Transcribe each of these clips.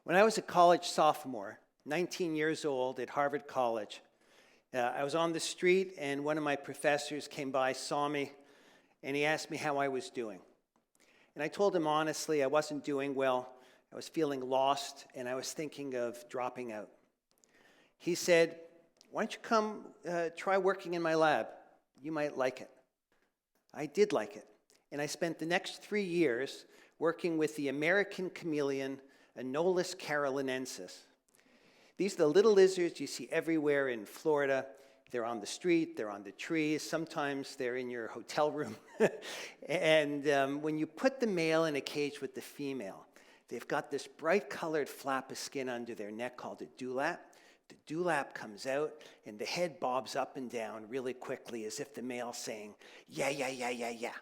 When I was a college sophomore, 19 years old at Harvard College, I was on the street and one of my professors came by, saw me, and he asked me how I was doing. And I told him honestly I wasn't doing well. I was feeling lost and I was thinking of dropping out. He said, "Why don't you come try working in my lab? You might like it." I did like it. And I spent the next 3 years working with the American chameleon, Anolis carolinensis. These are the little lizards you see everywhere in Florida. They're on the street, they're on the trees, sometimes they're in your hotel room. And when you put the male in a cage with the female, they've got this bright colored flap of skin under their neck called a dewlap. The dewlap comes out and the head bobs up and down really quickly as if the male's saying, "Yeah, yeah, yeah, yeah, yeah."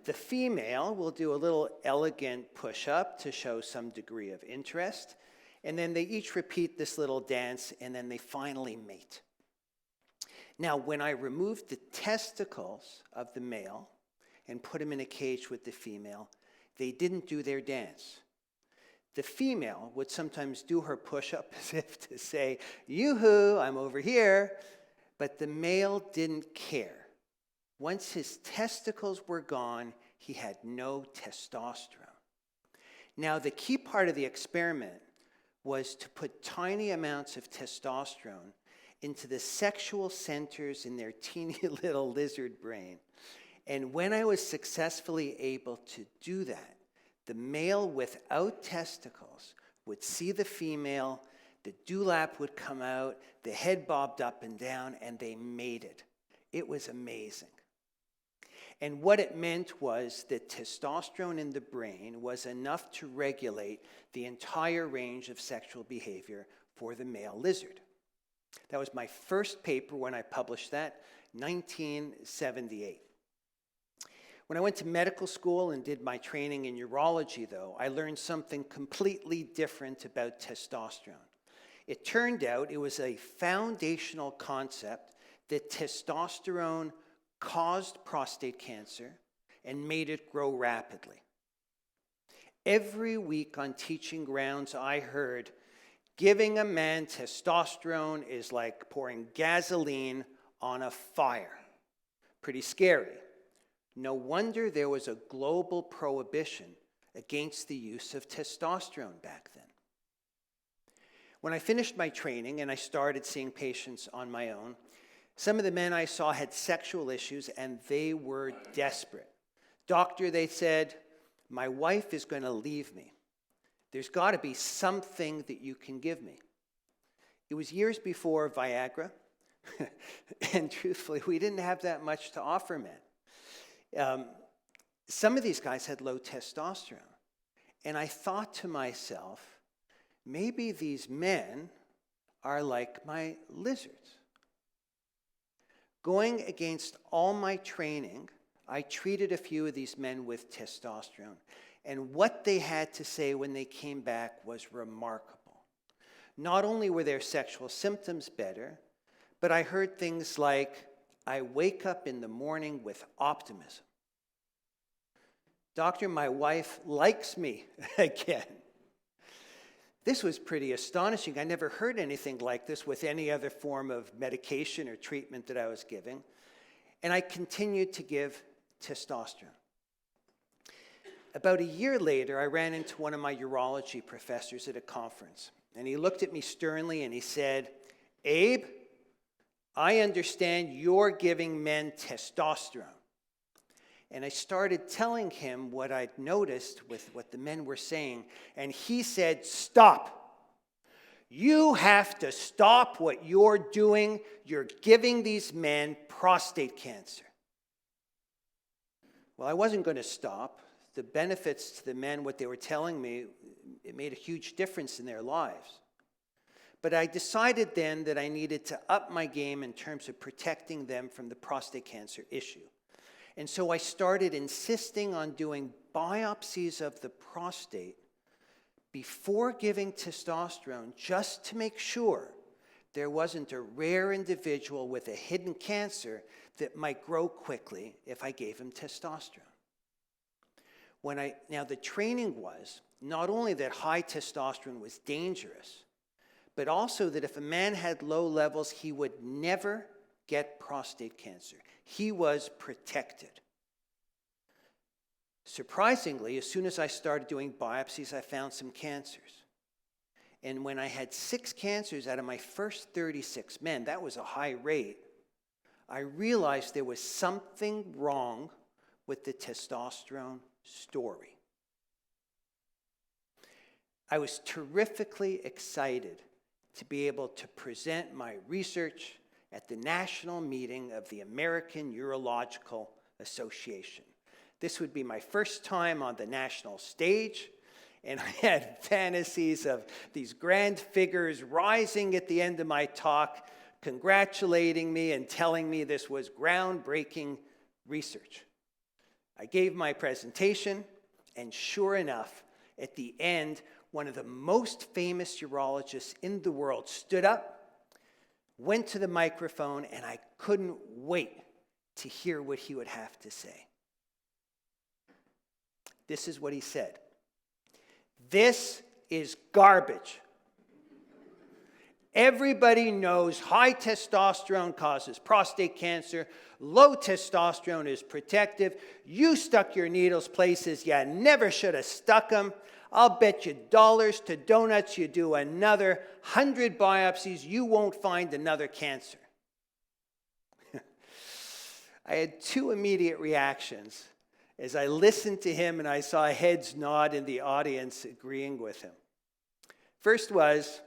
The female will do a little elegant push-up to show some degree of interest, and then they each repeat this little dance, and then they finally mate. Now, when I removed the testicles of the male and put them in a cage with the female, they didn't do their dance. The female would sometimes do her push-up as if to say, "Yoo-hoo, I'm over here," but the male didn't care. Once his testicles were gone, he had no testosterone. Now, the key part of the experiment was to put tiny amounts of testosterone into the sexual centers in their teeny little lizard brain. And when I was successfully able to do that, the male without testicles would see the female, the dewlap would come out, the head bobbed up and down, and they mated. It was amazing. And what it meant was that testosterone in the brain was enough to regulate the entire range of sexual behavior for the male lizard. That was my first paper when I published that, 1978. When I went to medical school and did my training in urology, though, I learned something completely different about testosterone. It turned out it was a foundational concept that testosterone caused prostate cancer and made it grow rapidly. Every week on teaching grounds, I heard, giving a man testosterone is like pouring gasoline on a fire. Pretty scary. No wonder there was a global prohibition against the use of testosterone back then. When I finished my training and I started seeing patients on my own, some of the men I saw had sexual issues and they were desperate. "Doctor," they said, "my wife is going to leave me. There's got to be something that you can give me." It was years before Viagra, and truthfully, we didn't have that much to offer men. Some of these guys had low testosterone, and I thought to myself, maybe these men are like my lizards. Going against all my training, I treated a few of these men with testosterone, and what they had to say when they came back was remarkable. Not only were their sexual symptoms better, but I heard things like, "I wake up in the morning with optimism. Doctor, my wife likes me again." This was pretty astonishing. I never heard anything like this with any other form of medication or treatment that I was giving. And I continued to give testosterone. About a year later, I ran into one of my urology professors at a conference. And he looked at me sternly and he said, "Abe, I understand you're giving men testosterone." And I started telling him what I'd noticed with what the men were saying. And he said, "Stop. You have to stop what you're doing. You're giving these men prostate cancer." Well, I wasn't going to stop. The benefits to the men, what they were telling me, it made a huge difference in their lives. But I decided then that I needed to up my game in terms of protecting them from the prostate cancer issue. And so I started insisting on doing biopsies of the prostate before giving testosterone, just to make sure there wasn't a rare individual with a hidden cancer that might grow quickly if I gave him testosterone. Now the training was, not only that high testosterone was dangerous, but also that if a man had low levels, he would never get prostate cancer. He was protected. Surprisingly, as soon as I started doing biopsies, I found some cancers. And when I had 6 cancers out of my first 36 men, that was a high rate, I realized there was something wrong with the testosterone story. I was terrifically excited to be able to present my research at the national meeting of the American Urological Association. This would be my first time on the national stage, and I had fantasies of these grand figures rising at the end of my talk, congratulating me and telling me this was groundbreaking research. I gave my presentation, and sure enough, at the end, one of the most famous urologists in the world stood up, went to the microphone, and I couldn't wait to hear what he would have to say. This is what he said. "This is garbage. Everybody knows high testosterone causes prostate cancer. Low testosterone is protective. You stuck your needles places you never should have stuck them. I'll bet you dollars to donuts you do another 100 biopsies, you won't find another cancer." I had 2 immediate reactions as I listened to him and I saw heads nod in the audience agreeing with him. First was,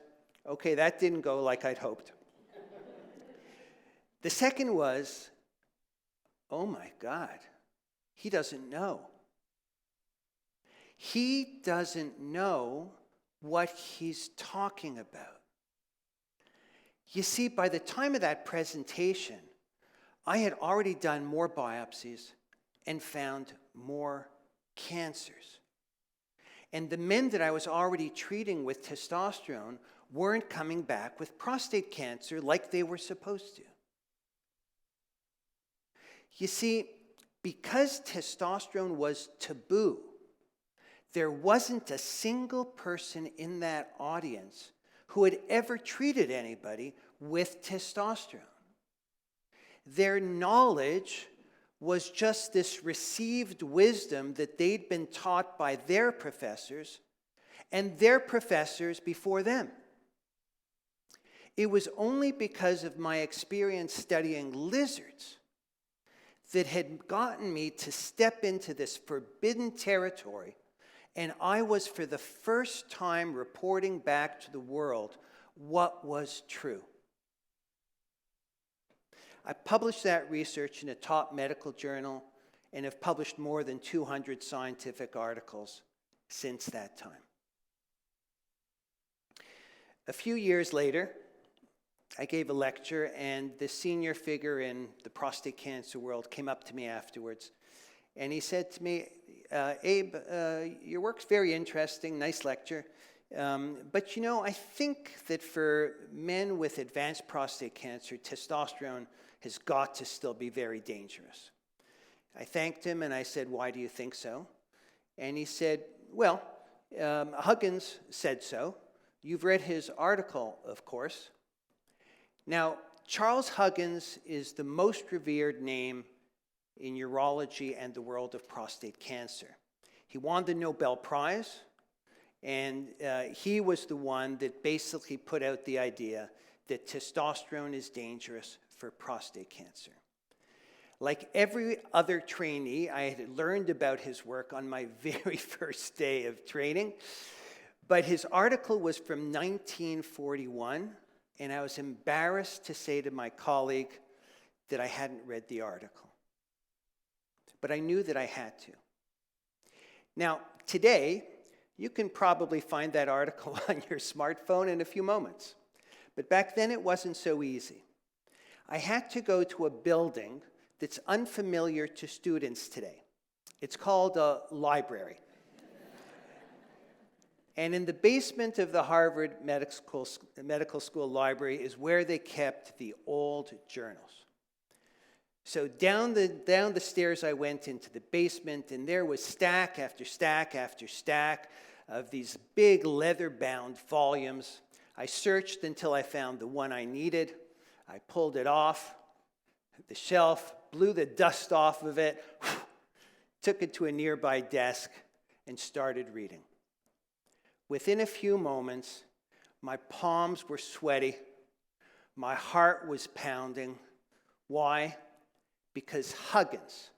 okay, that didn't go like I'd hoped. The second was, oh my God, he doesn't know. He doesn't know what he's talking about. You see, by the time of that presentation, I had already done more biopsies and found more cancers. And the men that I was already treating with testosterone weren't coming back with prostate cancer like they were supposed to. You see, because testosterone was taboo, there wasn't a single person in that audience who had ever treated anybody with testosterone. Their knowledge was just this received wisdom that they'd been taught by their professors and their professors before them. It was only because of my experience studying lizards that had gotten me to step into this forbidden territory, and I was for the first time reporting back to the world what was true. I published that research in a top medical journal and have published more than 200 scientific articles since that time. A few years later, I gave a lecture, and the senior figure in the prostate cancer world came up to me afterwards, and he said to me, Abe, your work's very interesting, nice lecture, but you know, I think that for men with advanced prostate cancer, testosterone has got to still be very dangerous. I thanked him and I said, why do you think so? And he said, well, Huggins said so. You've read his article, of course. Now, Charles Huggins is the most revered name in urology and the world of prostate cancer. He won the Nobel Prize, and he was the one that basically put out the idea that testosterone is dangerous for prostate cancer. Like every other trainee, I had learned about his work on my very first day of training, but his article was from 1941, and I was embarrassed to say to my colleague that I hadn't read the article. But I knew that I had to. Now, today, you can probably find that article on your smartphone in a few moments. But back then, it wasn't so easy. I had to go to a building that's unfamiliar to students today. It's called a library. And in the basement of the Harvard Medical School library is where they kept the old journals. So down the stairs I went into the basement, and there was stack after stack after stack of these big leather-bound volumes. I searched until I found the one I needed. I pulled it off the shelf, blew the dust off of it, took it to a nearby desk, and started reading. Within a few moments, my palms were sweaty. My heart was pounding. Why? Because Huggins,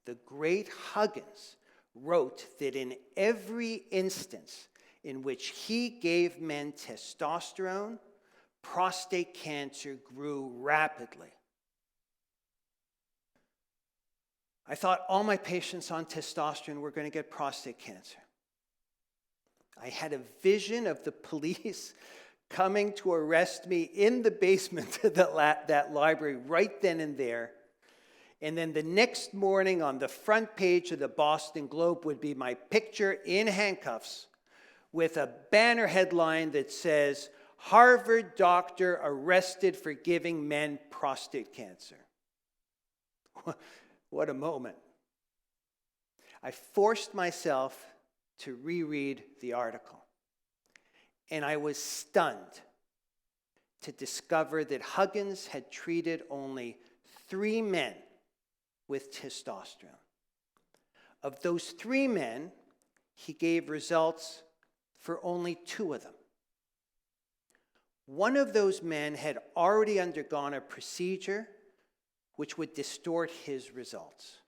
the great Huggins, wrote that in every instance in which he gave men testosterone, prostate cancer grew rapidly. I thought all my patients on testosterone were going to get prostate cancer. I had a vision of the police coming to arrest me in the basement of that library right then and there. And then the next morning on the front page of the Boston Globe would be my picture in handcuffs with a banner headline that says, "Harvard doctor arrested for giving men prostate cancer." What a moment. I forced myself to reread the article, and I was stunned to discover that Huggins had treated only 3 men with testosterone. Of those 3 men, he gave results for only 2 of them. One of those men had already undergone a procedure which would distort his results.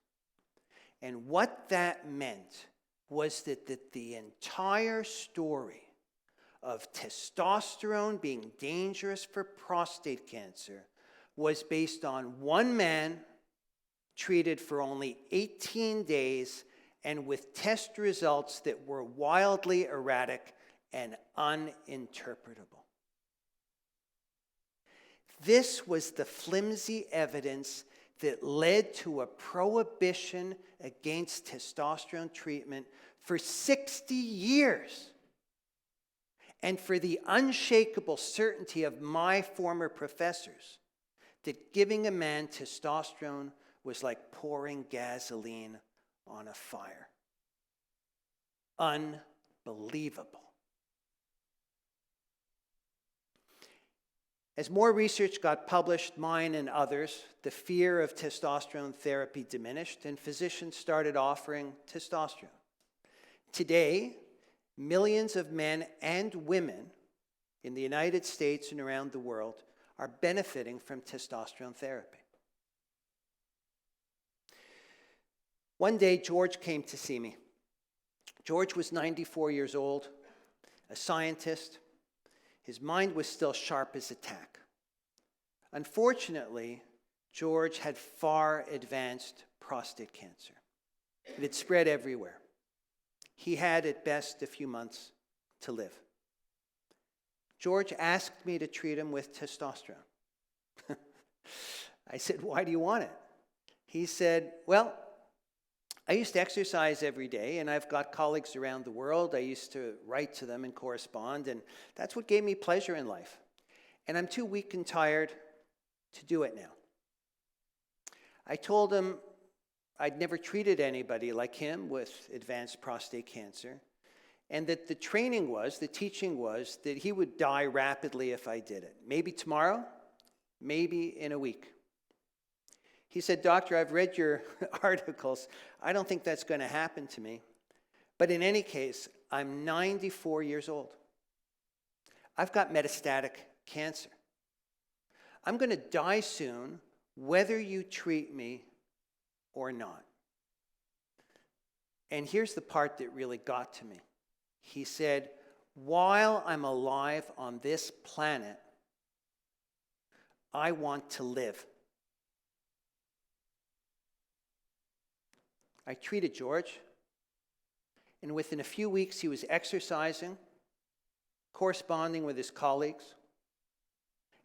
And what that meant was that the entire story of testosterone being dangerous for prostate cancer was based on one man treated for only 18 days and with test results that were wildly erratic and uninterpretable. This was the flimsy evidence that led to a prohibition against testosterone treatment for 60 years. And for the unshakable certainty of my former professors that giving a man testosterone was like pouring gasoline on a fire. Unbelievable. As more research got published, mine and others, the fear of testosterone therapy diminished and physicians started offering testosterone. Today, millions of men and women in the United States and around the world are benefiting from testosterone therapy. One day, George came to see me. George was 94 years old, a scientist. His mind was still sharp as a tack. Unfortunately, George had far advanced prostate cancer. It had spread everywhere. He had, at best, a few months to live. George asked me to treat him with testosterone. I said, "Why do you want it?" He said, "Well, I used to exercise every day, and I've got colleagues around the world. I used to write to them and correspond, and that's what gave me pleasure in life. And I'm too weak and tired to do it now." I told him I'd never treated anybody like him with advanced prostate cancer, and that the teaching was that he would die rapidly if I did it. Maybe tomorrow, maybe in a week. He said, "Doctor, I've read your articles. I don't think that's going to happen to me. But in any case, I'm 94 years old. I've got metastatic cancer. I'm going to die soon, whether you treat me or not." And here's the part that really got to me. He said, "While I'm alive on this planet, I want to live." I treated George, and within a few weeks he was exercising, corresponding with his colleagues,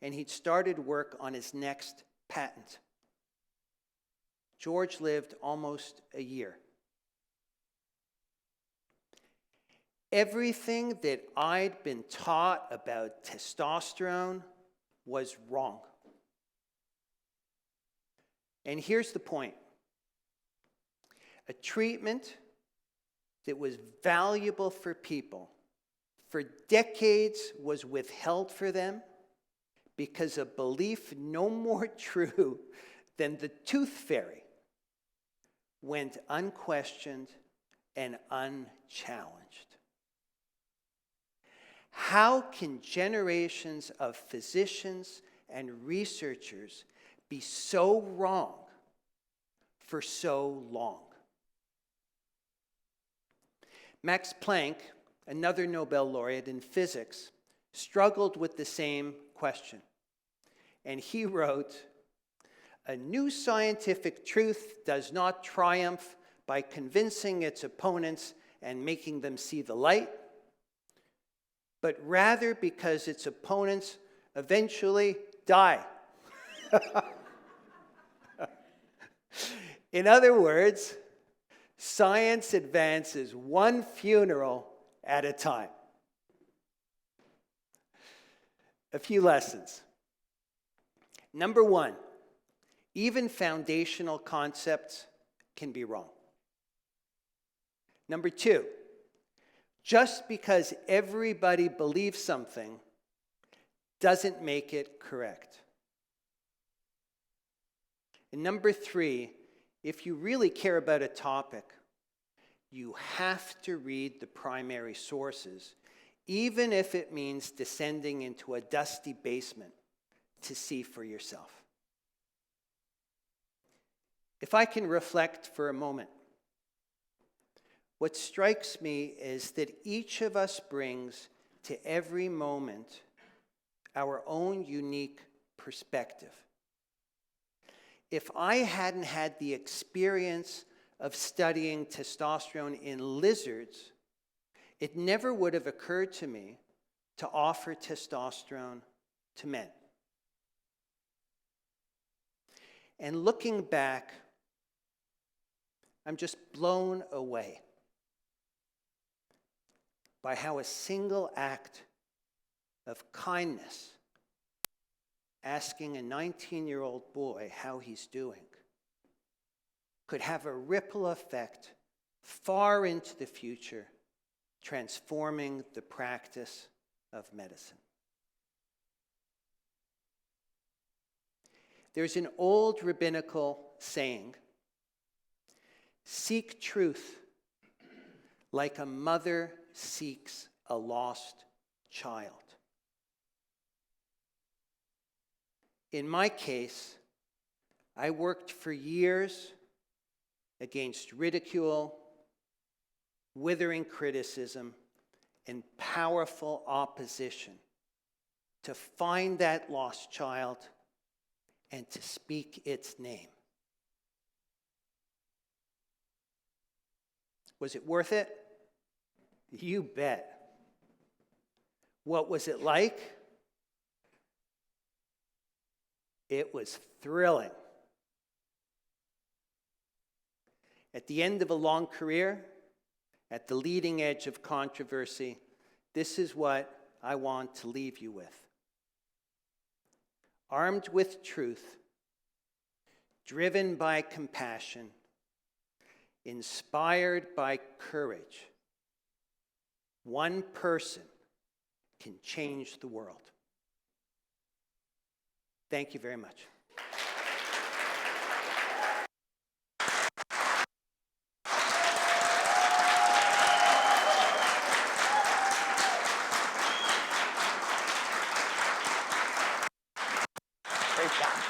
and he'd started work on his next patent. George lived almost a year. Everything that I'd been taught about testosterone was wrong. And here's the point. A treatment that was valuable for people for decades was withheld for them because a belief no more true than the tooth fairy went unquestioned and unchallenged. How can generations of physicians and researchers be so wrong for so long? Max Planck, another Nobel laureate in physics, struggled with the same question. And he wrote, "A new scientific truth does not triumph by convincing its opponents and making them see the light, but rather because its opponents eventually die." In other words, science advances one funeral at a time. A few lessons. Number one, even foundational concepts can be wrong. Number two, just because everybody believes something doesn't make it correct. And number three, if you really care about a topic, you have to read the primary sources, even if it means descending into a dusty basement to see for yourself. If I can reflect for a moment, what strikes me is that each of us brings to every moment our own unique perspective. If I hadn't had the experience of studying testosterone in lizards, it never would have occurred to me to offer testosterone to men. And looking back, I'm just blown away by how a single act of kindness, asking a 19-year-old boy how he's doing, could have a ripple effect far into the future, transforming the practice of medicine. There's an old rabbinical saying, "Seek truth like a mother seeks a lost child." In my case, I worked for years against ridicule, withering criticism, and powerful opposition to find that lost child and to speak its name. Was it worth it? You bet. What was it like? It was thrilling. At the end of a long career, at the leading edge of controversy, this is what I want to leave you with. Armed with truth, driven by compassion, inspired by courage, one person can change the world. Thank you very much. Great job.